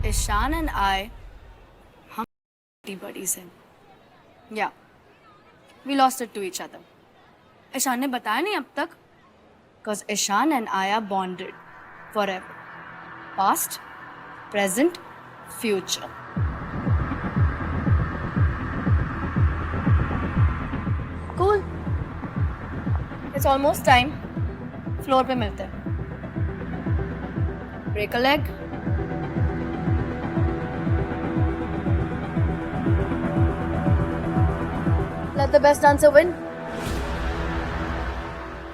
Ishan and I हम buddies हैं. Yeah, we lost it to each other. Ishan ने बताया नहीं अब तक. Cause Ishan and I are bonded forever. Past, present, future. Cool. It's almost time. Floor पे मिलते हैं. Break a leg. Let the best dancer win.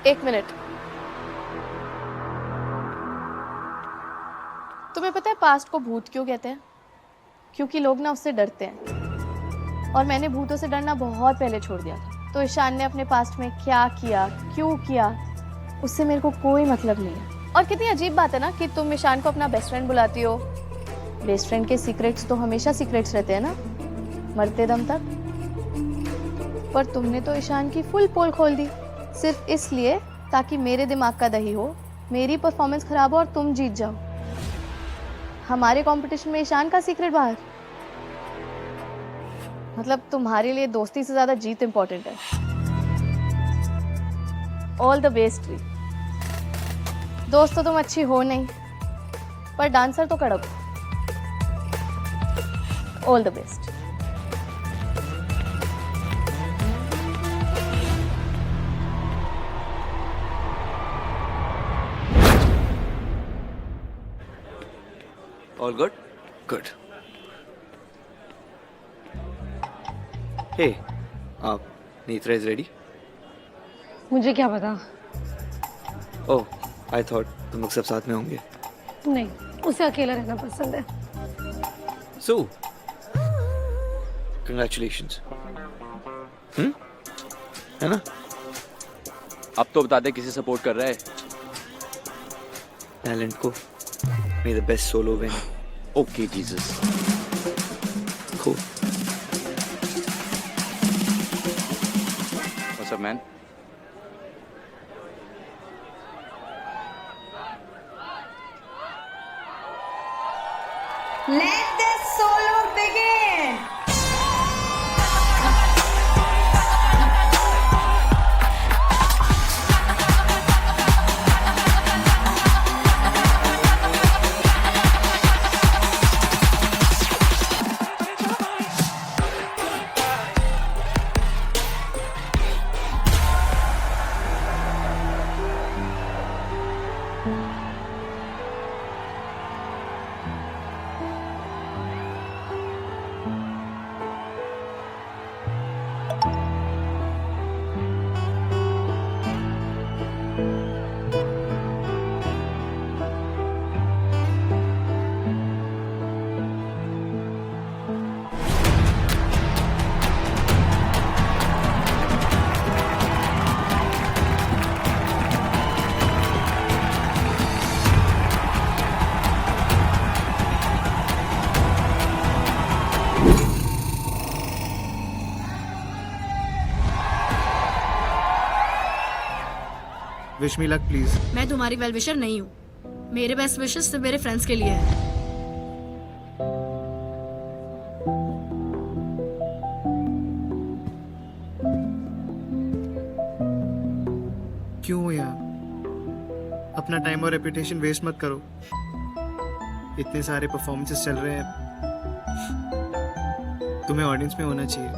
1 minute. तुम्हें पता है पास्ट को भूत क्यों कहते हैं? क्योंकि लोग ना उससे डरते हैं। और मैंने भूतों से डरना बहुत पहले छोड़ दिया था। तो ईशान ने अपने पास्ट में क्या किया, क्यों किया, उससे मेरे को कोई मतलब नहीं है। और कितनी अजीब बात है ना कि तुम ईशान को अपना बेस्ट फ्रेंड बुलाती हो। बेस्ट फ्रेंड के सीक्रेट्स तो हमेशा सीक्रेट्स रहते हैं ना, मरते दम तक। पर तुमने तो ईशान की फुल पोल खोल दी, सिर्फ इसलिए ताकि मेरे दिमाग का दही हो, मेरी परफॉर्मेंस खराब हो और तुम जीत जाओ। हमारे कंपटीशन में ईशान का सीक्रेट बाहर। मतलब तुम्हारे लिए दोस्ती से ज्यादा जीत इंपॉर्टेंट है। ऑल द बेस्ट री। दोस्त तो तुम अच्छी हो नहीं, पर डांसर तो कड़क हो। All the best. All good? Good. Hey, Netra is ready? मुझे क्या पता? Oh, I thought तुम लोग सब साथ में होंगे. नहीं, उसे अकेला रहना पसंद है. So, congratulations. है ना? अब तो बता दे किसे सपोर्ट कर रहा है. टैलेंट को. May the best solo win. Okay, Jesus. Cool. What's up, man? Let the solo begin. Wish me luck please. मैं तुम्हारी वेल विशर नहीं हूँ। मेरे बेस्ट विशेस सिर्फ मेरे फ्रेंड्स के लिए है। क्यों यार, अपना टाइम और रेपुटेशन वेस्ट मत करो। इतने सारे परफॉर्मेंसेस चल रहे हैं, तुम्हें ऑडियंस में होना चाहिए।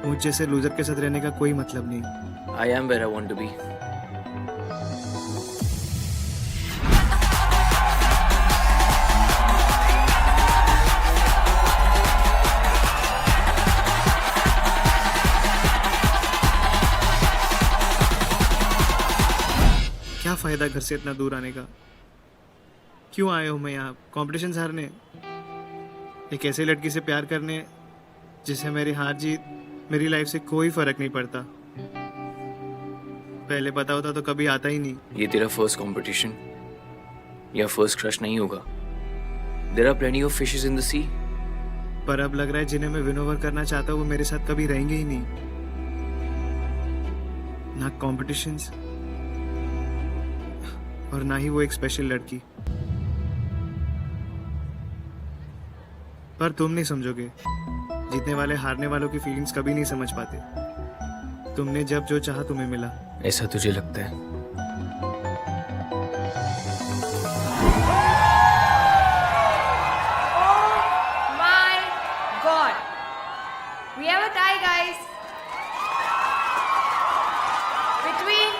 मुझ जैसे लूजर के साथ रहने का कोई मतलब नहीं। I am where I want to be. क्या फायदा घर से इतना दूर आने का? क्यों आए हो मैं यहाँ कंपटीशन हारने? एक ऐसे लड़की से प्यार करने जिसे मेरी हार जीत मेरी लाइफ से कोई फर्क नहीं पड़ता। पहले पता होता तो कभी आता ही नहीं। ये तेरा फर्स्ट कंपटीशन या फर्स्ट क्रश नहीं होगा। There are plenty of fishes in the sea. पर अब लग रहा है जिन्हें मैं विन ओवर करना चाहता हूँ वो मेरे साथ कभी रहेंगे ही नहीं। ना कॉम्पिटिशन्स और ना ही वो एक स्पेशल लड़की। पर तुम नहीं समझोगे। जीतने वाले हारने वालों की फीलिंग्स कभी नहीं समझ पाते। तुमने जब जो चाहा तुम्हें मिला। ऐसा तुझे लगता है? My God. We have a tie, guys. Between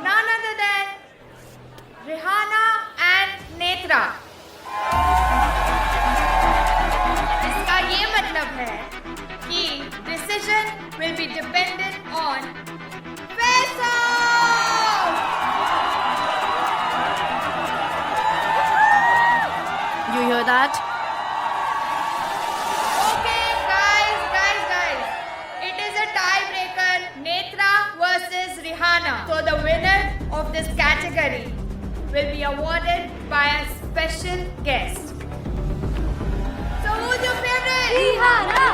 none other than Rihanna and Netra. इसका ये मतलब है कि decision will be dependent on पैसा. You hear that? Okay, guys. It is a tiebreaker. Netra versus Rihanna. So the winner of this category will be awarded by a special guest. So who's your favorite? Rihanna.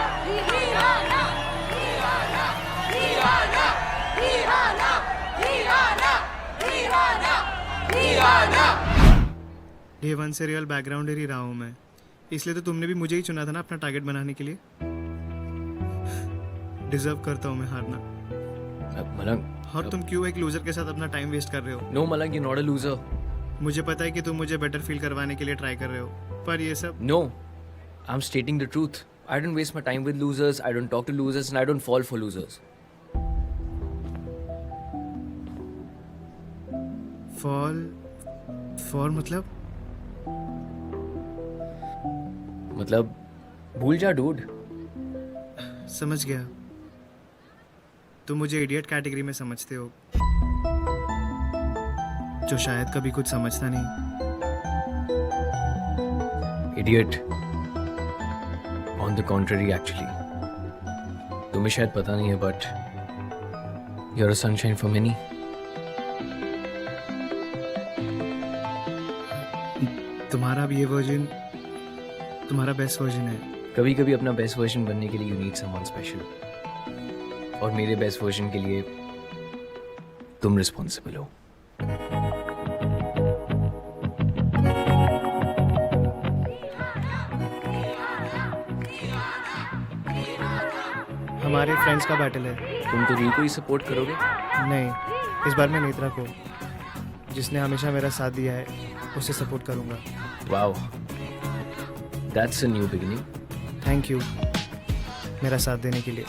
Day one से real बैकग्राउंडर ही रहा हूँ मैं, इसलिए तो तुमने भी मुझे ही चुना था ना अपना टारगेट बनाने के लिए। डिजर्व करता हूँ मैं हारना। मलंग, और तुम क्यों एक लूजर के साथ अपना टाइम वेस्ट कर रहे हो? No Malang, you not a loser. मुझे पता है कि तुम मुझे बेटर फील करवाने के लिए ट्राई कर रहे हो, पर ये सब No, I'm stating the truth. I don't waste my time with losers, I don't talk to losers, and I don't fall for losers. Fall मतलब मतलब भूल जा डूड. समझ गया। तुम मुझे इडियट कैटेगरी में समझते हो, जो शायद कभी कुछ समझता नहीं। Idiot. On the contrary, actually. तुम्हें शायद पता नहीं है, but you're a sunshine for many. तुम्हारा भी ये वर्जन तुम्हारा बेस्ट वर्जन है। कभी कभी अपना बेस्ट वर्जन बनने के लिए यू नीड समवन स्पेशल, और मेरे बेस्ट वर्जन के लिए तुम रिस्पॉन्सिबल हो. हमारे फ्रेंड्स का बैटल है। तुम तो री को ही सपोर्ट करोगे. नहीं, इस बार मैं नेत्रा को, जिसने हमेशा मेरा साथ दिया है, उसे सपोर्ट करूंगा। Wow, that's a new beginning. Thank you मेरा साथ देने के लिए।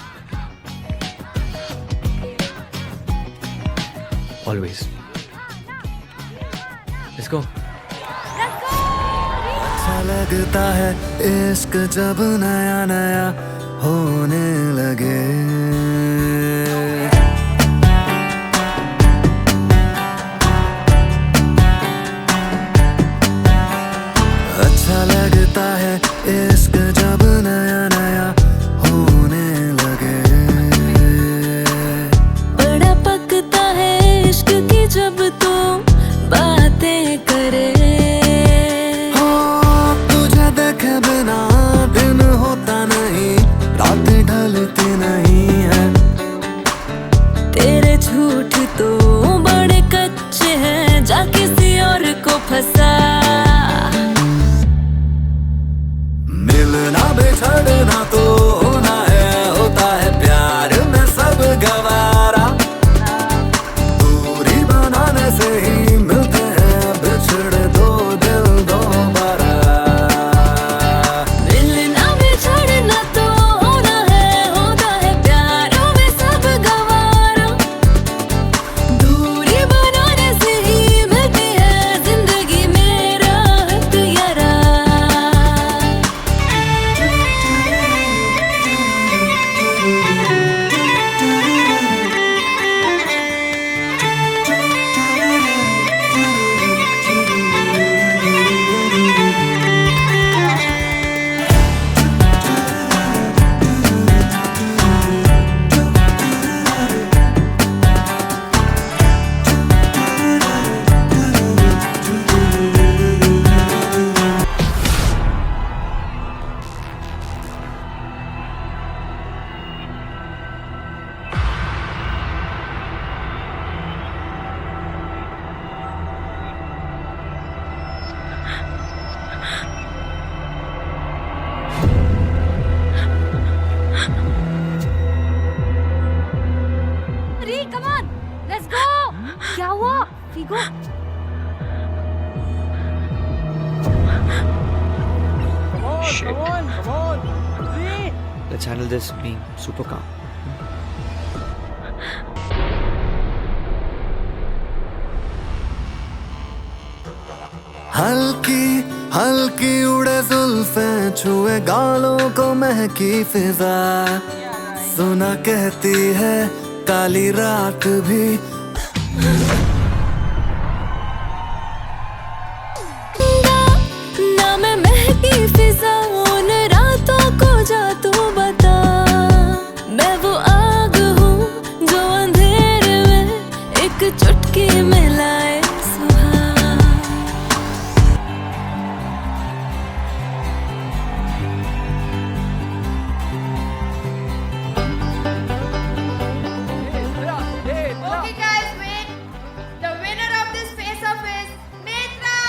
ऑलवेज. Let's go. अच्छा लगता है इश्क जब नया नया होने लगे, अच्छा लगता है इश्क जब नया नया होने लगे, बड़ा पकता है इश्क की जब तुम बातें करे, तुझे देखे बिना दिन होता नहीं, रात ढलती नहीं है, तेरे झूठ तो बड़े कच्चे हैं, जा किसी और को फंसा, मिलना बिछड़ना तो होना है, होता है प्यार में सब गवारा, दूरी बनाने से ही मिलते हैं, बिछड़े दो दिल दोबारा, मिलना बिछड़ना तो होना है, होता है प्यारों में सब गवारा, दूरी बनाने से ही मिलती है जिंदगी में राहत यारा. Shit. Let's handle this being super calm. हल्की हल्की उड़े जुल्फे छुए गालों को महकी फिजा सुना कहती है काली रात भी ना मैं महकी फिजा उन रातों को जा तू बता मैं वो आग हूँ जो अंधेरे में एक चुटकी में लाए सुबह Okay, guys, wait. The winner of this face-off is Netra.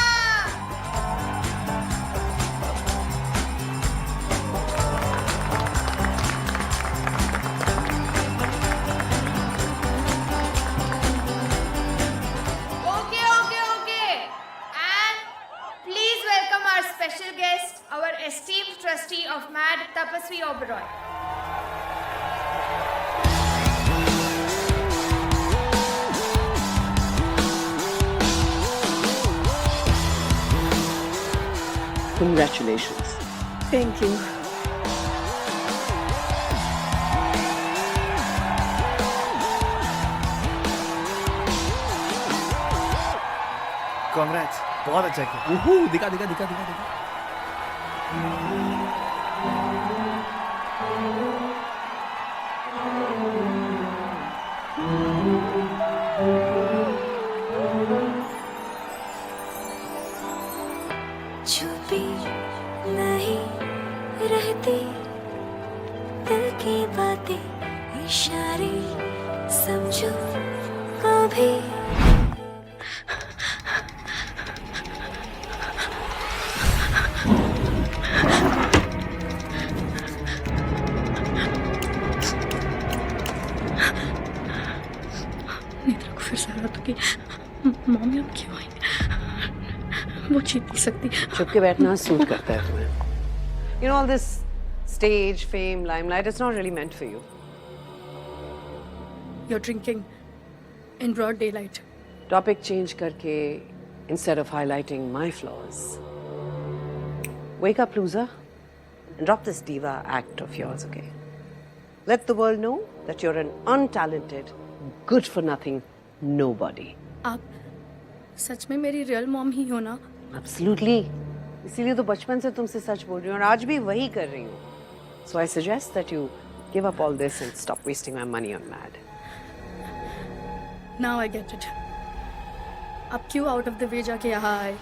Okay. And please welcome our special guest, our esteemed trustee of MAD, Tapaswi Oberoi. Congratulations. Thank you. Congrats, बहुत अच्छा किया। दिखा दिखा दिखा दिखा दिखा छुपी नहीं रहती दिल की बातें इशारे समझो कभी नेत्रा को फिर से लगा तो कि मम्मी अब क्यों आई वो जीत नहीं सकती चुप के बैठना सूट करता है तुम्हें. You know all this stage fame limelight it's not really meant for you. You're drinking in broad daylight. Topic change करके instead of highlighting my flaws. Wake up, loser. And drop this diva act of yours, okay? Let the world know that you're an untalented, good-for-nothing nobody. आप सच में मेरी real mom ही हो ना? Absolutely. इसीलिए तो बचपन से तुमसे सच बोल रही हूँ और आज भी वही कर रही हूँ. So I suggest that you give up all this and stop wasting my money on MAD. Now I get it. अब क्यों out of the way जाके यहाँ आए?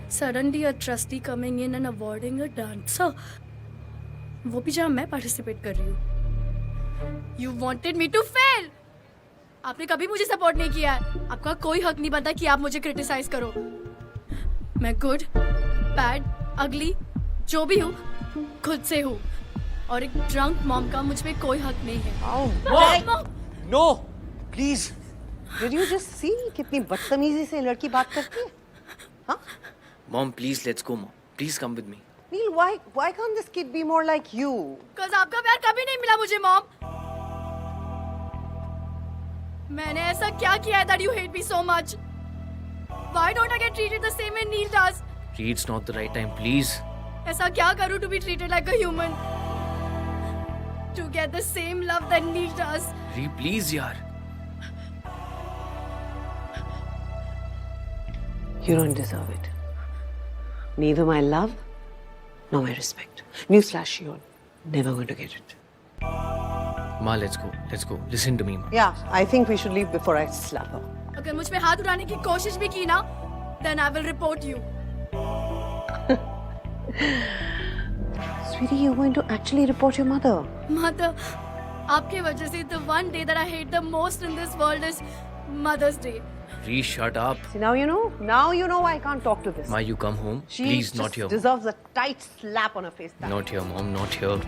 Suddenly a trustee coming in and awarding a dancer. वो भी जहाँ मैं participate कर रही हूँ. You wanted me to fail. आपने कभी मुझे सपोर्ट नहीं किया है. आपका कोई हक नहीं बनता कि आप मुझे क्रिटिसाइज करो. मैं गुड, बैड, अगली, जो भी हूँ, खुद से हूँ. और एक ड्रंक मॉम का मुझ पे कोई हक नहीं है. Mom! No! Please! Did you just see कितनी बदतमीजी से लड़की बात करती है? हाँ? Mom, please, let's go, Mom. Please come with me. Neil, why can't this kid be more like you? Cause आपका प्यार कभी नहीं मिला मुझे, मॉम. मैंने ऐसा क्या किया है that you hate me so much? Why don't I get treated the same way Neil does? It's not the right time, please. ऐसा क्या करूँ to be treated like a human? To get the same love that Neil does. Please, yaar. You don't deserve it. Neither my love, nor my respect. Newsflash, you're never going to get it. Ma, let's go. Let's go. Listen to me, Ma. Yeah, I think we should leave before I slap her. अगर मुझ पे हाथ उठाने की कोशिश भी की ना, then I will report you. Sweetie, you're going to actually report your mother. Mother, आपके वजह से the one day that I hate the most in this world is Mother's Day. Please shut up. See, now you know. Now you know why I can't talk to this. Ma, you come home. She Please, just not here. deserves a tight slap on her face. Not here, Mom. Not here.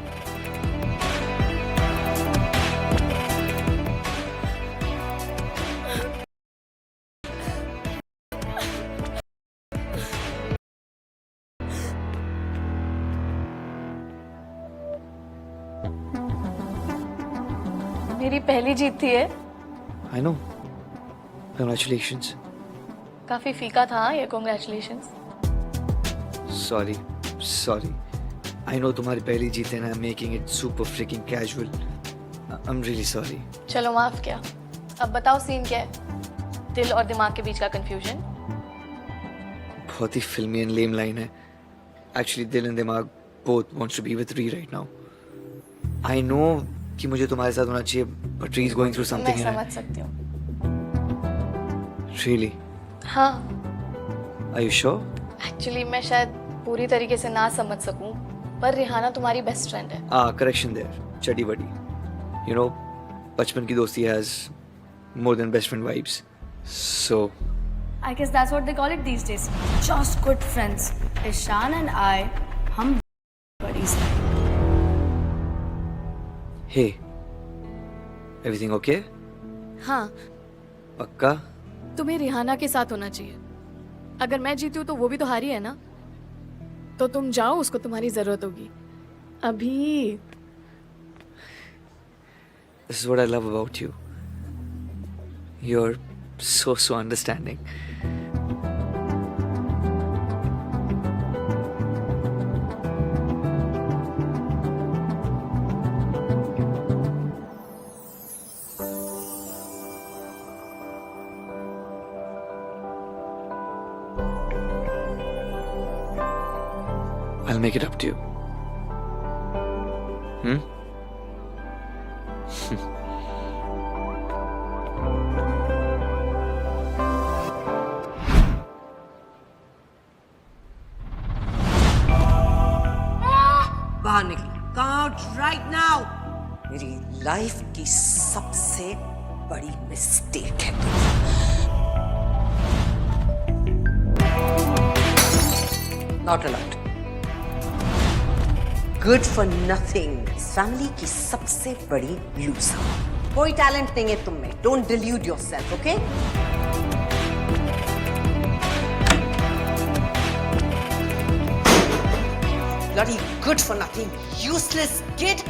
मेरी पहली जीत थी ये। I know. Congratulations. काफी फीका था ये congratulations। Sorry. I know तुम्हारी पहली जीत है ना, I'm making it super freaking casual. I'm really sorry. चलो माफ किया। अब बताओ सीन क्या है? दिल और दिमाग के बीच का कंफ्यूजन। बहुत ही फिल्मी and lame line है. Actually, दिल and दिमाग both wants to be with Ree right now. I know कि मुझे तुम्हारे साथ होना चाहिए, but Ree is going through something. मैं समझ सकती हूँ। Really? हाँ, Are you sure? एक्चुअली मैं शायद पूरी तरीके से ना समझ सकूं, पर रिहाना तुम्हारी बेस्ट फ्रेंड है। Correction there. चटी बड़ी. You know, बचपन की दोस्ती has more than best friend vibes. So, I guess that's what they call it these days. Just good friends. Ishan and I, हम buddies हैं. hey. Everything okay? हाँ, पक्का? तुम्हें रिहाना के साथ होना चाहिए। अगर मैं जीती हूँ तो वो भी तो हारी है ना, तो तुम जाओ, उसको तुम्हारी जरूरत होगी अभी। This is what I love about you. You're so understanding. I'll make it up to you. बाहर निकल। Come out right now. मेरी लाइफ की सबसे बड़ी मिस्टेक है Not allowed. Good for nothing. Family की सबसे बड़ी लूजर। कोई टैलेंट नहीं है तुम में। Don't delude yourself, okay? Bloody good for nothing, useless kid.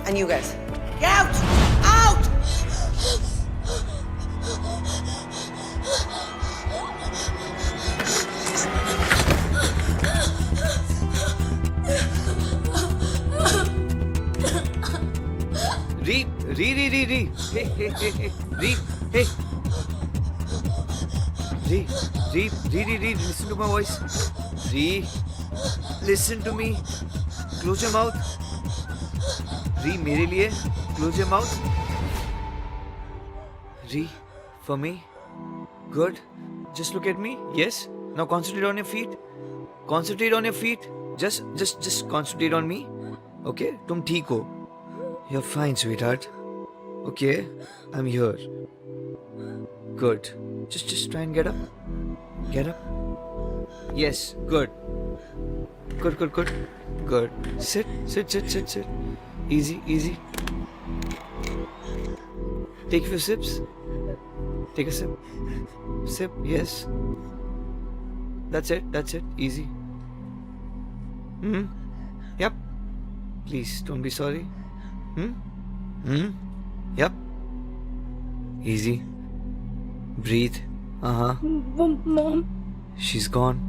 And you guys, get out! Out! Ree. Hey. Ree, hey. Ree, listen to my voice. Ree, listen to me. Close your mouth. Ree, मेरे लिए, close your mouth. Ree, for me. Good. Just look at me. Yes. Now concentrate on your feet. Concentrate on your feet. Just concentrate on me. Okay? तुम ठीक हो. You're fine, sweetheart. Okay, I'm here. Good. Just try and get up. Get up. Yes, good. Good. Sit. Easy. Take a few sips. Take a sip. Sip, yes. That's it. Easy. Yep. Please, don't be sorry. Yep. Easy. Breathe. Mom. She's gone.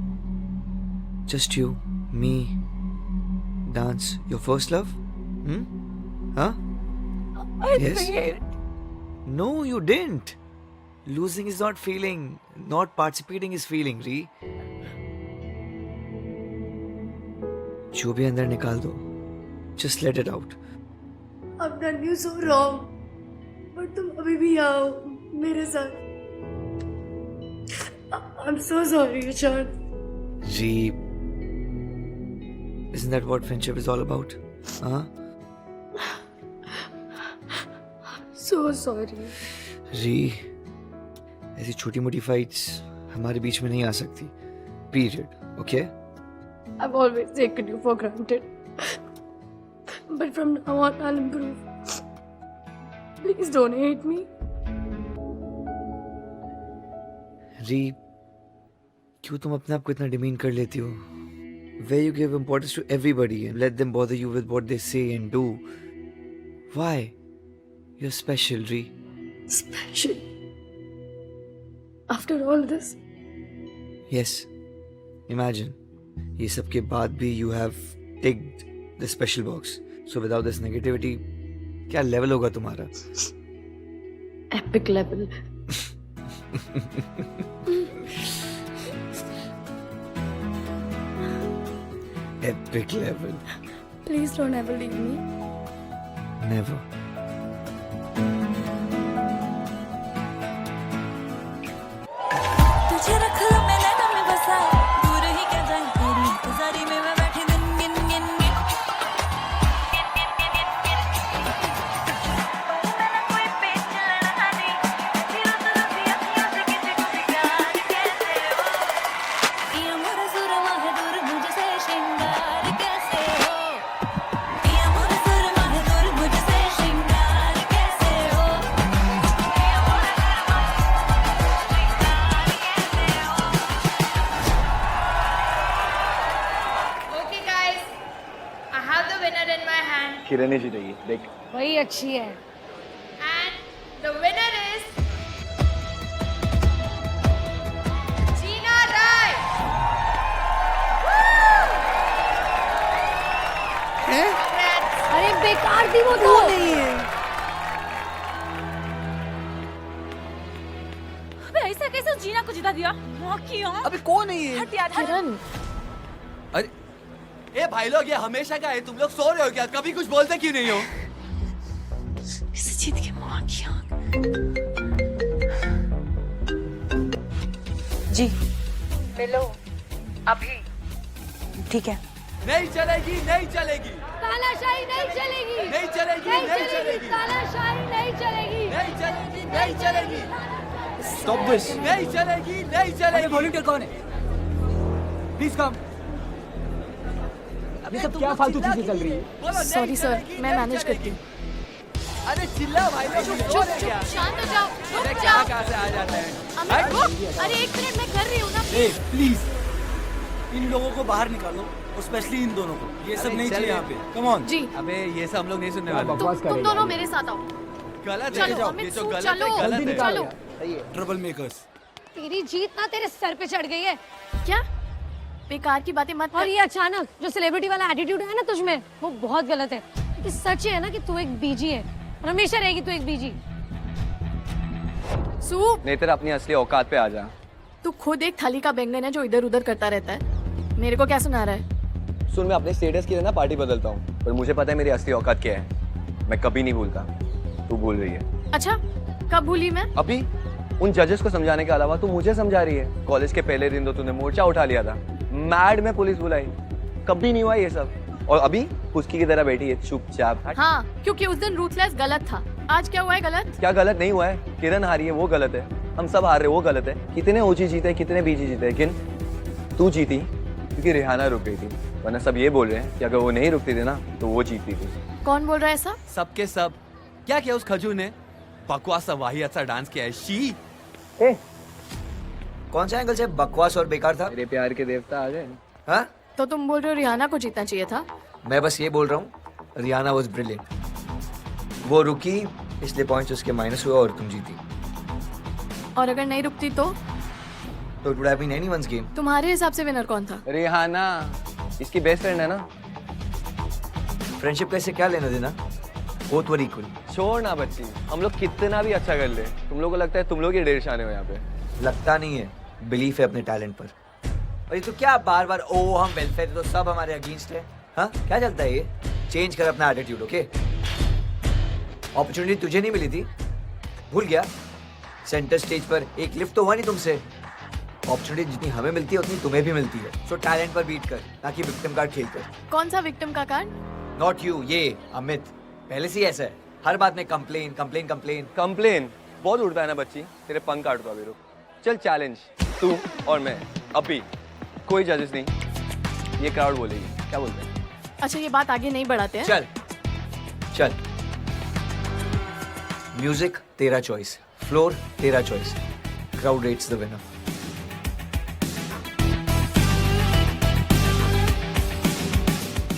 Just you, me. Dance. Your first love? Huh? I Yes. forget. No, you didn't. Losing is not feeling. Not participating is feeling, Ree. जो भी अंदर निकाल दो. Just let it out. I've done you so wrong. But तुम अभी भी आओ मेरे साथ. I'm so sorry, Ishan. Ree. Isn't that what friendship is all about? Huh? So sorry. Ree. ऐसी छोटी मोटी फाइट्स हमारे बीच में नहीं आ सकती. Period. Okay? I've always taken you for granted. But from now on, I'll improve. Please don't hate me. री, क्यों तुम अपने आप को इतना डिमीन कर लेती हो? Where you give importance to everybody and let them bother you with what they say and do. Why? You're special, Ree. Special. After all this. Yes. Imagine. ये सब के बाद भी you have ticked the special box. So without this negativity, क्या level होगा तुम्हारा? Epic level. Epic level. Please don't ever leave me. Never. तुझे रख लो मैं नैना में बसा दूर ही क्या जाए तेरी इंतजारी में मैं बैठी दिन गिन गिन गिन मैंने कोई पेच लड़ा नहीं दिल तो रुकी अखियों से किसी को भी प्यार कैसे हो ये मोर सुरमा है दूर मुझसे श्रृंगार कैसे हो ये मोर सुरमा है दूर मुझसे श्रृंगार कैसे हो ये मोर सुरमा Okay, guys, I have the winner in my hand, किरण ही जीतेगी देख वही अच्छी है. and the winner is Jeena Rai. Congrats. अरे बेकार थी वो तो. अबे ऐसा कैसे उस जीना को जिता दिया? हाँ क्यों? अबे कौन है ये? हट यार हट. किरण. अरे ए भाई लोग ये हमेशा का है तुम लोग सो रहे हो क्या कभी कुछ बोलते क्यों नहीं हो इसे जीत के माँ की आँख. जी Hello. Abhi. ठीक है. नहीं चलेगी नहीं चलेगी तानाशाही नहीं चलेगी. नहीं चलेगी नहीं चलेगी तानाशाही नहीं चलेगी. नहीं चलेगी नहीं चलेगी Stop this. नहीं चलेगी नहीं चलेगी वॉलंटियर कौन है? Please come. ये सब क्या फालतू चीजें चल रही है? Sorry sir, मैं manage करती हूँ. अरे चिल्ला भाई लोग सो रहे क्या शांत हो जाओ. अरे क्या कहाँ से आ जाते हैं अमित रुक. अरे एक मिनट मैं कर रही हूँ ना. ए प्लीज इन लोगों को बाहर निकालो और स्पेशली इन दोनों को ये सब नहीं चाहिए यहाँ पे कम ऑन जी. अबे ये सब हम लोग नहीं सुनने वाले तुम दोनों मेरे साथ आओ. गलत है चलो, ये अमित, जो गलत चलो, है गलत है चलो. ट्रबल मेकर्स तेरी जीत ना तेरे सर पे चढ़ गई है. क्या? बेकार की बातें मत और कर. ये अचानक जो सेलिब्रिटी वाला एटीट्यूड है ना तुझमें वो बहुत गलत है. क्योंकि सच है ना कि तू एक बीजी है और हमेशा रहेगी तू एक बीजी. सूप. नेत्र अपनी असली औकात पे आ जा तू खुद एक थाली का बैंगन है जो इधर उधर करता रहता है. मेरे को क्या सुना रहा है? सुन मैं अपने स्टेटस के लिए ना पार्टी बदलता हूँ पर मुझे पता है मेरी असली औकात क्या है मैं कभी नहीं भूलता तू भूल रही है अच्छा, कब भूली मैं? अभी उन जजेस को समझाने के अलावा तू मुझे समझा रही है कॉलेज के पहले दिन तो तूने मोर्चा उठा लिया था मैड में पुलिस बुलाई कभी नहीं हुआ ये सब और अभी पुस्की की तरह बैठी है चुपचाप हाँ, क्योंकि उस दिन रूथलेस गलत था. आज क्या हुआ है गलत? क्या गलत नहीं हुआ है किरण हारी है वो गलत है हम सब हार रहे वो गलत है कितने ओजी जीते कितने बीजी जीते लेकिन तू जीती क्योंकि रिहाना रुक गई थी वरना सब ये बोल रहे हैं कि अगर वो नहीं रुकती थी ना तो वो जीतती थी कौन बोल रहा है ऐसा? सबके सब क्या किया उस खजूर ने बकवास सा वाहियात सा डांस किया है शी कौन सा एंगल से बकवास और बेकार था? मेरे प्यार के देवता आ गए हाँ? तो तुम बोल रहे हो रिहाना को जीतना चाहिए था? मैं बस ये बोल रहा हूँ रियाना वॉज ब्रिलियंट. वो रुकी इसलिए पॉइंट्स उसके माइनस हुआ और तुम जीती. और अगर नहीं रुकती तो? तो it would have been anyone's game. तुम्हारे हिसाब से विनर कौन था? रिहाना इसकी बेस्ट फ्रेंड है ना फ्रेंडशिप का इससे क्या लेना देना? Both were equal. छोड़ ना बच्ची हम लोग कितना भी अच्छा कर ले तुम लोग को लगता है तुम लोग ही ढेर शाने हो यहाँ पे लगता नहीं है, बिलीफ है अपने टैलेंट पर. और ये तो क्या बार बार ओ हम वेलफेयर तो सब हमारे अगेंस्ट है. हाँ क्या चलता है ये? चेंज कर अपना एटीट्यूड. ओके अपॉर्चुनिटी तुझे नहीं मिली थी भूल गया? सेंटर स्टेज पर एक लिफ्ट तो हुआ नहीं तुमसे. अपॉर्चुनिटी जितनी हमें मिलती है उतनी तुम्हें भी मिलती है. सो टैलेंट पर बीट कर ना कि विक्टिम कार्ड खेल कर. कौन सा विक्टिम का कार्ड? नॉट यू, ये अमित पहले से ही ऐसा है. हर बात में कंप्लेन कंप्लेन कंप्लेन. कंप्लेन बहुत उड़ता है ना बच्ची तेरे पंख काट दो अभी रुक चल चैलेंज तू और मैं अभी कोई जजेस नहीं ये क्राउड बोलेगी क्या बोलते हैं अच्छा ये बात आगे नहीं बढ़ाते हैं. चल चल. म्यूजिक तेरा चॉइस, फ्लोर तेरा choice, crowd rates the winner.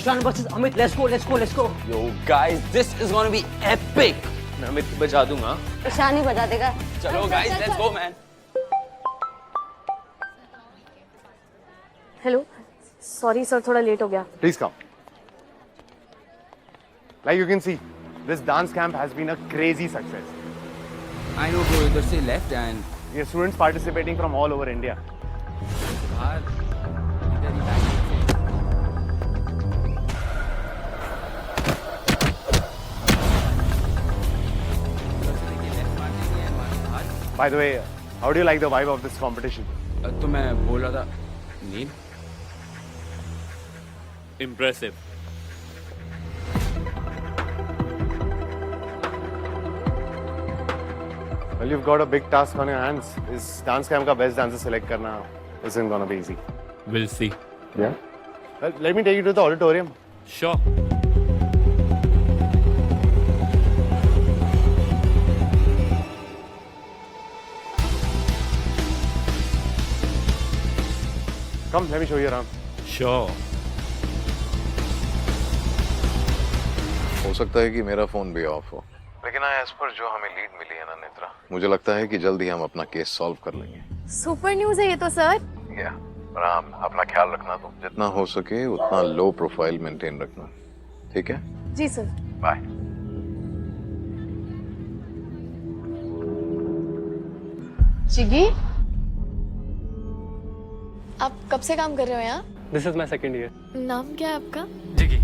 Ishan versus Amit, let's go. Yo guys, this is gonna be epic. मैं अमित को बचा दूंगा। ईशान ही बजा देगा। चलो guys, let's go man. Hello, sorry sir, थोड़ा लेट हो गया। Please come. Like you can see, this dance camp has been a crazy success. I know bro, इधर से left and We have students participating from all over India. बाहर इधर ही back से। By the way, how do you like the vibe of this competition? तो मैं बोल रहा था नील Impressive. Well, you've got a big task on your hands. Is dance camp का best dancer select करना isn't gonna be easy. We'll see. Yeah. Well, let me take you to the auditorium. Sure. Come, let me show you around. Sure. हो सकता है कि मेरा phone भी of हो, लेकिन एज पर जो हमें लीड मिली है ना नेत्रा, मुझे लगता है कि जल्दी हम अपना केस सॉल्व कर लेंगे। सुपर न्यूज़ है ये तो सर। या पर हाँ, अपना ख्याल रखना, तुम जितना हो सके उतना लो प्रोफाइल मेंटेन रखना, ठीक है? जी सर। बाय। जिगी, आप कब से काम कर रहे हो यहाँ? This is my second year. नाम क्या है आपका? Jiggy.